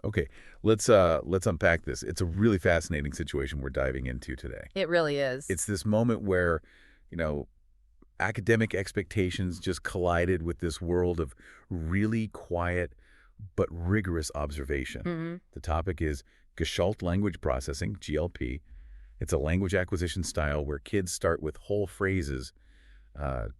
Okay, let's unpack this. It's a really fascinating situation we're diving into today. It really is. It's this moment where, you know, academic expectations just collided with this world of really quiet but rigorous observation. hmm The topic is Gestalt language processing, GLP. It's a language acquisition style where kids start with whole phrases,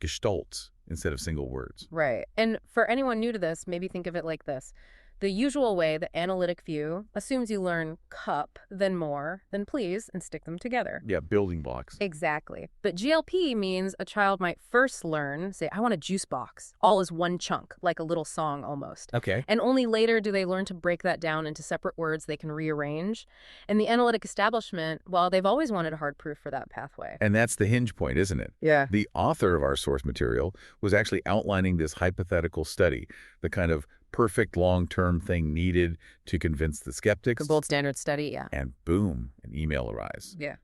gestalts, instead of single words. Right. And for anyone new to this, maybe think of it like this. The usual way, the analytic view, assumes you learn cup, then more, then please, and stick them together. Yeah, building blocks. Exactly. But GLP means a child might first learn, say, I want a juice box, all as one chunk, like a little song almost. Okay. And only later do they learn to break that down into separate words they can rearrange. And the analytic establishment, well, they've always wanted hard proof for that pathway. And that's the hinge point, isn't it? Yeah. The author of our source material was actually outlining this hypothetical study, the kind of perfect long-term thing needed to convince the skeptics. The gold standard study, yeah. And boom, an email arrives Yeah.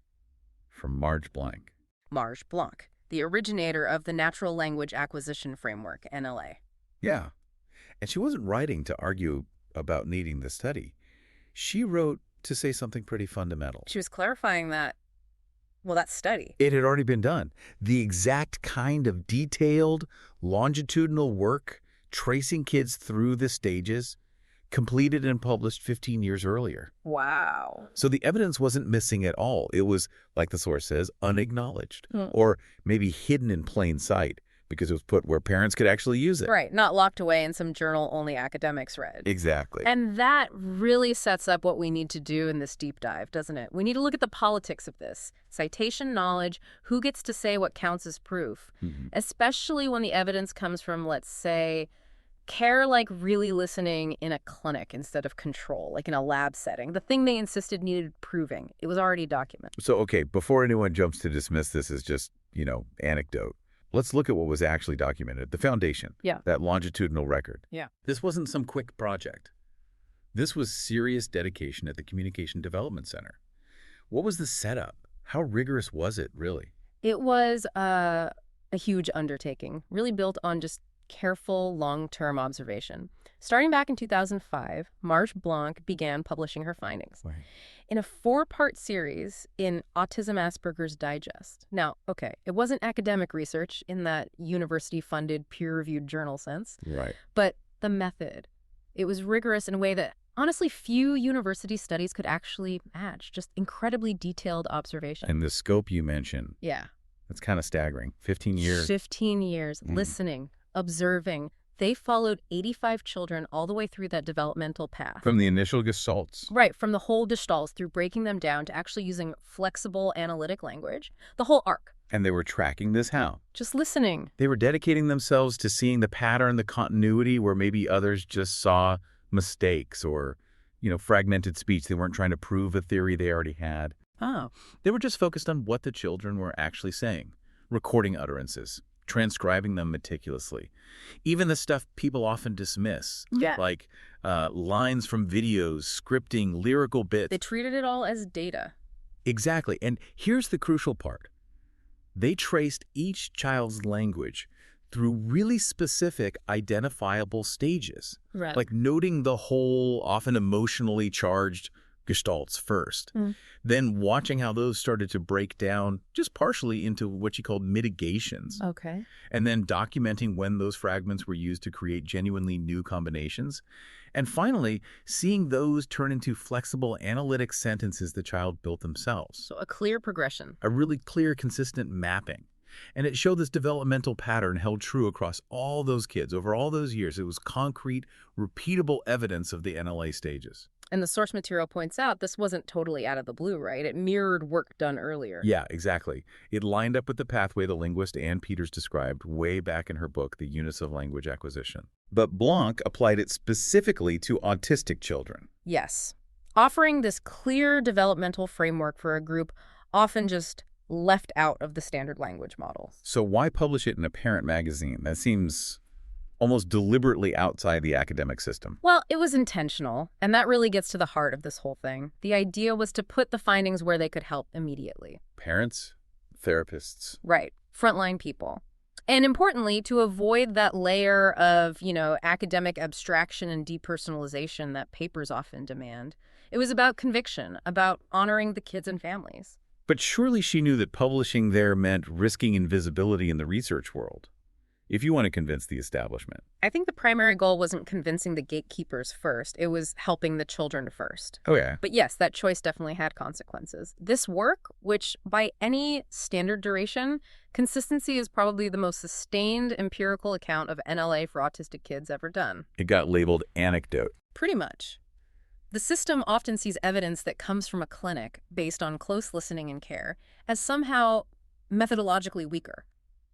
from Marge Blank. Marge Blanc, the originator of the Natural Language Acquisition Framework, NLA. Yeah. And she wasn't writing to argue about needing the study. She wrote to say something pretty fundamental. She was clarifying that, well, that study. It had already been done. The exact kind of detailed, longitudinal work tracing kids through the stages, completed and published 15 years earlier. Wow. So the evidence wasn't missing at all. It was, like the source says, unacknowledged, or maybe hidden in plain sight because it was put where parents could actually use it. Right, not locked away in some journal only academics read. Exactly. And that really sets up what we need to do in this deep dive, doesn't it? We need to look at the politics of this. Citation knowledge, who gets to say what counts as proof, especially when the evidence comes from, let's say, care like really listening in a clinic instead of control, like in a lab setting. The thing they insisted needed proving. It was already documented. So, okay, before anyone jumps to dismiss this as just, anecdote, let's look at what was actually documented. The foundation. Yeah. That longitudinal record. Yeah. This wasn't some quick project. This was serious dedication at the Communication Development Center. What was the setup? How rigorous was it, really? It was a huge undertaking, really built on just careful, long-term observation. Starting back in 2005, Marge Blanc began publishing her findings in a 4-part series in Autism Asperger's Digest. Now, okay, it wasn't academic research in that university-funded, peer-reviewed journal sense, Right. but the method. It was rigorous in a way that, honestly, few university studies could actually match. Just incredibly detailed observation. And the scope you mentioned, Yeah. that's kind of staggering. 15 years. 15 years, listening, observing. They followed 85 children all the way through that developmental path. From the initial gestalts. Right, from the whole gestalts through breaking them down to actually using flexible analytic language. The whole arc. And they were tracking this how? Just listening. They were dedicating themselves to seeing the pattern, the continuity, where maybe others just saw mistakes or, fragmented speech. They weren't trying to prove a theory they already had. Oh. They were just focused on what the children were actually saying, recording utterances, transcribing them meticulously. Even the stuff people often dismiss, Yeah. like lines from videos, scripting, lyrical bits. They treated it all as data. Exactly. And here's the crucial part. They traced each child's language through really specific, identifiable stages, Right. like noting the whole, often emotionally charged gestalts first, then watching how those started to break down just partially into what you called mitigations, Okay. and then documenting when those fragments were used to create genuinely new combinations, and finally, seeing those turn into flexible analytic sentences the child built themselves. So a clear progression. A really clear, consistent mapping. And it showed this developmental pattern held true across all those kids over all those years. It was concrete, repeatable evidence of the NLA stages. And the source material points out this wasn't totally out of the blue, right? It mirrored work done earlier. Yeah, exactly. It lined up with the pathway the linguist Ann Peters described way back in her book, The Units of Language Acquisition. But Blanc applied it specifically to autistic children. Yes. Offering this clear developmental framework for a group often just left out of the standard language model. So why publish it in a parent magazine? That seems almost deliberately outside the academic system. Well, it was intentional, and that really gets to the heart of this whole thing. The idea was to put the findings where they could help immediately. Parents, therapists. Right. Frontline people. And importantly, to avoid that layer of, academic abstraction and depersonalization that papers often demand, it was about conviction, about honoring the kids and families. But surely she knew that publishing there meant risking invisibility in the research world, if you want to convince the establishment. I think the primary goal wasn't convincing the gatekeepers first. It was helping the children first. Oh, yeah. But yes, that choice definitely had consequences. This work, which by any standard duration, consistency is probably the most sustained empirical account of NLA for autistic kids ever done. It got labeled anecdote. Pretty much. The system often sees evidence that comes from a clinic based on close listening and care as somehow methodologically weaker,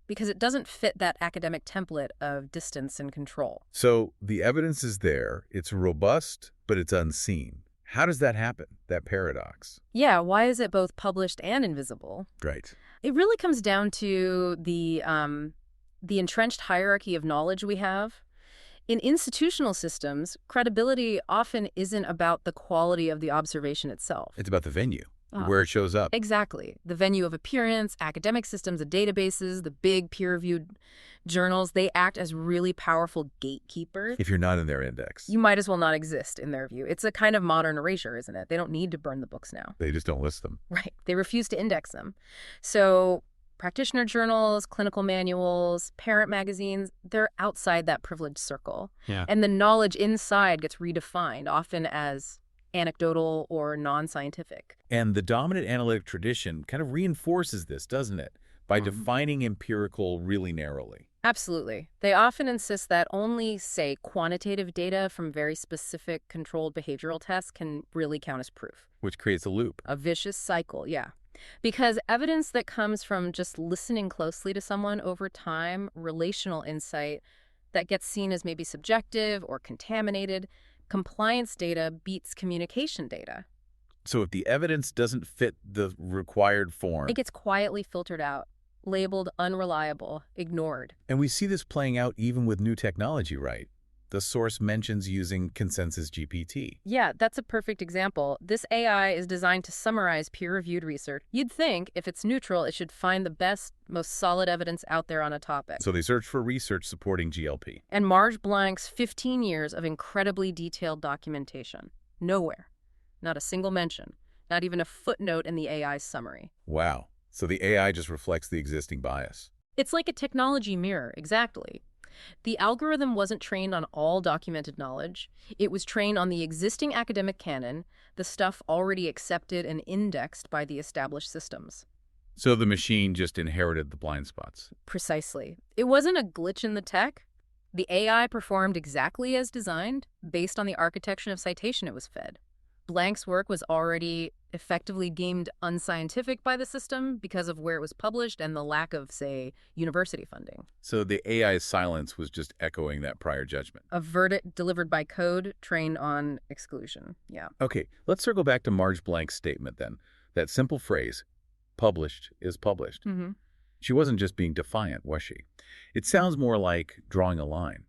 because it doesn't fit that academic template of distance and control. So the evidence is there, it's robust, but it's unseen. How does that happen, that paradox? Yeah, why is it both published and invisible? Right. It really comes down to the entrenched hierarchy of knowledge we have. In institutional systems, credibility often isn't about the quality of the observation itself. It's about the venue, where it shows up. Exactly. The venue of appearance, academic systems, the databases, the big peer-reviewed journals, they act as really powerful gatekeepers. If you're not in their index. You might as well not exist in their view. It's a kind of modern erasure, isn't it? They don't need to burn the books now. They just don't list them. Right. They refuse to index them. So practitioner journals, clinical manuals, parent magazines, they're outside that privileged circle. Yeah. And the knowledge inside gets redefined, often as anecdotal or non-scientific. And the dominant analytic tradition kind of reinforces this, doesn't it? By defining empirical really narrowly. Absolutely. They often insist that only, say, quantitative data from very specific controlled behavioral tests can really count as proof. Which creates a loop. A vicious cycle, yeah. Because evidence that comes from just listening closely to someone over time, relational insight that gets seen as maybe subjective or contaminated, compliance data beats communication data. So if the evidence doesn't fit the required form... It gets quietly filtered out, labeled unreliable, ignored. And we see this playing out even with new technology, right? The source mentions using consensus GPT. Yeah, that's a perfect example. This AI is designed to summarize peer-reviewed research. You'd think if it's neutral, it should find the best, most solid evidence out there on a topic. So they search for research supporting GLP. And Marge Blank's 15 years of incredibly detailed documentation. Nowhere. Not a single mention. Not even a footnote in the AI's summary. Wow. So the AI just reflects the existing bias. It's like a technology mirror, exactly. The algorithm wasn't trained on all documented knowledge. It was trained on the existing academic canon, the stuff already accepted and indexed by the established systems. So the machine just inherited the blind spots. Precisely. It wasn't a glitch in the tech. The AI performed exactly as designed, based on the architecture of Citation it was fed. Blank's work was already effectively deemed unscientific by the system because of where it was published and the lack of, say, university funding. So the AI's silence was just echoing that prior judgment. A verdict delivered by code trained on exclusion. Yeah. Okay, let's circle back to Marge Blank's statement then. That simple phrase, published is published. Mm-hmm. She wasn't just being defiant, was she? It sounds more like drawing a line,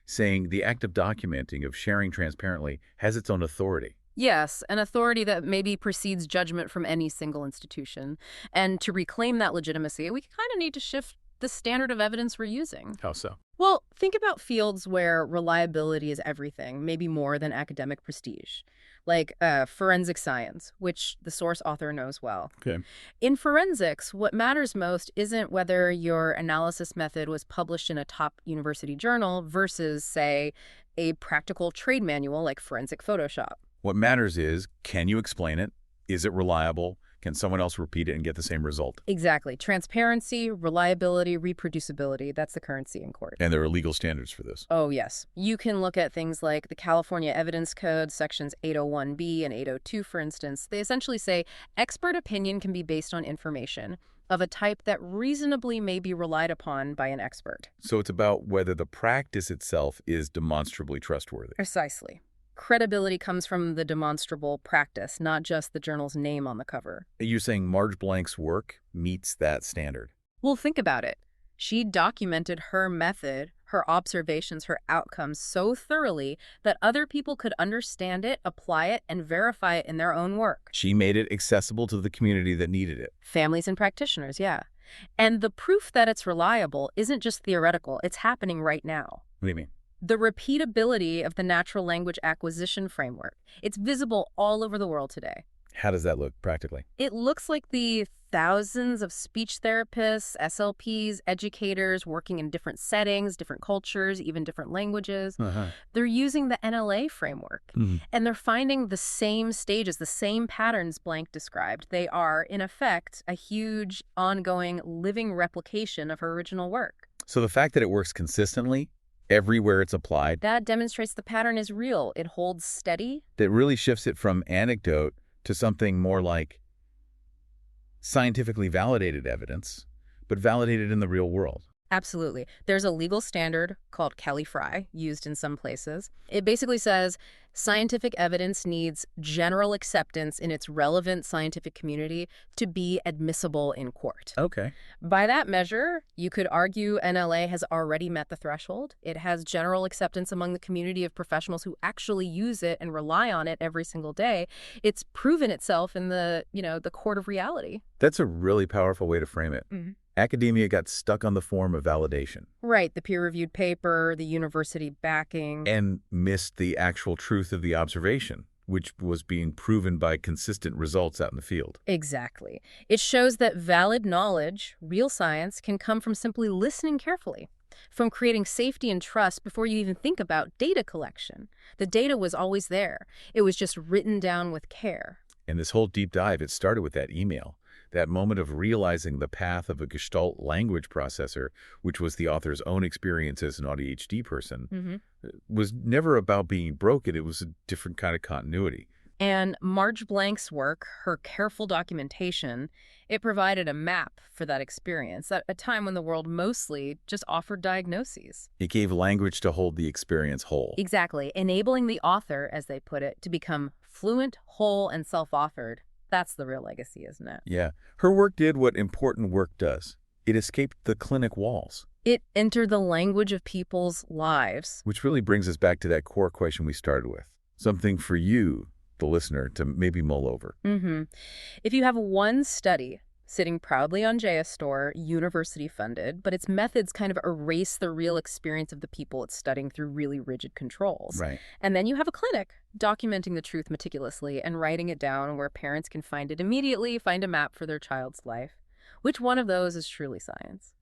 saying the act of documenting, of sharing transparently, has its own authority. Yes, an authority that maybe precedes judgment from any single institution. And to reclaim that legitimacy, we kind of need to shift the standard of evidence we're using. How so? Well, think about fields where reliability is everything, maybe more than academic prestige, like forensic science, which the source author knows well. Okay. In forensics, what matters most isn't whether your analysis method was published in a top university journal versus, say, a practical trade manual like forensic Photoshop. What matters is, can you explain it? Is it reliable? Can someone else repeat it and get the same result? Exactly. Transparency, reliability, reproducibility, that's the currency in court. And there are legal standards for this. Oh, yes. You can look at things like the California Evidence Code, sections 801B and 802, for instance. They essentially say expert opinion can be based on information of a type that reasonably may be relied upon by an expert. So it's about whether the practice itself is demonstrably trustworthy. Precisely. Credibility comes from the demonstrable practice, not just the journal's name on the cover. You're saying Marge Blank's work meets that standard? Well, think about it. She documented her method, her observations, her outcomes so thoroughly that other people could understand it, apply it, and verify it in their own work. She made it accessible to the community that needed it. Families and practitioners, yeah. And the proof that it's reliable isn't just theoretical, it's happening right now. What do you mean? The repeatability of the natural language acquisition framework. It's visible all over the world today. How does that look practically? It looks like the thousands of speech therapists, SLPs, educators working in different settings, different cultures, even different languages. They're using the NLA framework, and they're finding the same stages, the same patterns Blank described. They are, in effect, a huge, ongoing, living replication of her original work. So the fact that it works consistently everywhere it's applied, That demonstrates the pattern is real. It holds steady. that really shifts it from anecdote to something more like scientifically validated evidence, but validated in the real world. Absolutely. There's a legal standard called Kelly-Frye, used in some places. It basically says scientific evidence needs general acceptance in its relevant scientific community to be admissible in court. Okay. By that measure, you could argue NLA has already met the threshold. It has general acceptance among the community of professionals who actually use it and rely on it every single day. It's proven itself in the court of reality. That's a really powerful way to frame it. Academia got stuck on the form of validation. Right, the peer-reviewed paper, the university backing. And missed the actual truth of the observation, which was being proven by consistent results out in the field. Exactly. It shows that valid knowledge, real science, can come from simply listening carefully, from creating safety and trust before you even think about data collection. The data was always there. It was just written down with care. And this whole deep dive, it started with that email. That moment of realizing the path of a Gestalt language processor, which was the author's own experience as an ADHD person, was never about being broken. It was a different kind of continuity. And Marge Blank's work, her careful documentation, it provided a map for that experience at a time when the world mostly just offered diagnoses. It gave language to hold the experience whole. Exactly, enabling the author, as they put it, to become fluent, whole, and self-authored. That's the real legacy, isn't it? Yeah. Her work did what important work does. It escaped the clinic walls. It entered the language of people's lives. Which really brings us back to that core question we started with. Something for you, the listener, to maybe mull over. If you have one study sitting proudly on JSTOR, university funded, but its methods kind of erase the real experience of the people it's studying through really rigid controls. Right. And then you have a clinic documenting the truth meticulously and writing it down where parents can find it immediately, find a map for their child's life. Which one of those is truly science?